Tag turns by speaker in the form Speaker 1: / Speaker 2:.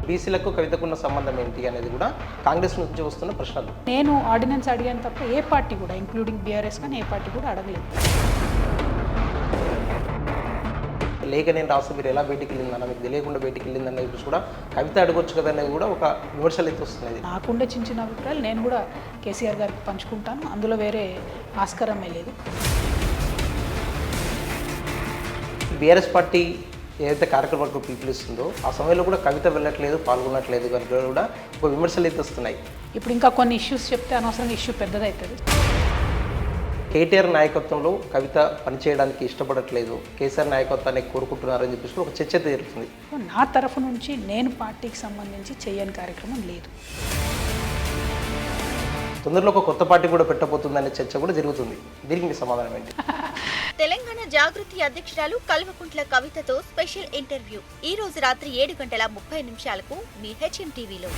Speaker 1: బీసీలకు కవితకున్న సంబంధం ఏంటి అనేది కూడా కాంగ్రెస్ నుంచి వస్తున్న ప్రశ్నలు.
Speaker 2: నేను ఆర్డినెన్స్ అడిగాను తప్ప ఏ పార్టీ కూడా, ఇంక్లూడింగ్ బీఆర్ఎస్ కానీ ఏ పార్టీ కూడా అడగలేదు.
Speaker 1: లేక నేను రాస్తే మీరు ఎలా బయటికి వెళ్ళిందన్న, మీకు తెలియకుండా బయటికి వెళ్ళిందన్న చెప్పేసి కూడా కవిత అడగొచ్చు కదా అనేది కూడా ఒక విమర్శలు అయితే వస్తున్నది.
Speaker 2: నాకుండే చిన్న చిన్న అభిప్రాయాలు నేను కూడా కేసీఆర్ గారికి పంచుకుంటాను, అందులో వేరే ఆస్కారమే లేదు.
Speaker 1: బీఆర్ఎస్ పార్టీ ఏదైతే కార్యక్రమాలకు పిలుపునిస్తుందో ఆ సమయంలో కూడా కవిత వెళ్ళట్లేదు, పాల్గొనట్లేదు కనుక కూడా ఒక విమర్శలు అయితే వస్తున్నాయి.
Speaker 2: ఇప్పుడు ఇంకా కొన్ని ఇష్యూస్ చెప్తే అనవసరంగా ఇష్యూ పెద్దదవుతుంది.
Speaker 1: కేటీఆర్ నాయకత్వంలో కవిత పనిచేయడానికి ఇష్టపడట్లేదు, కేసీఆర్ నాయకత్వాన్ని కోరుకుంటున్నారని చెప్పేసి ఒక చర్చ జరుగుతుంది.
Speaker 2: నా తరఫు నుంచి నేను పార్టీకి సంబంధించి చేయని కార్యక్రమం లేదు.
Speaker 1: తొందరలో ఒక కొత్త పార్టీ కూడా పెట్టబోతుందనే చర్చ కూడా జరుగుతుంది. దీనికి మీ సమాధానం ఏంటి?
Speaker 3: తెలంగాణ జాగృతి అధ్యక్షురాలు కల్వకుంట్ల కవితతో స్పెషల్ ఇంటర్వ్యూ ఈ రోజు రాత్రి 7:30 మీ HM టీవీలో.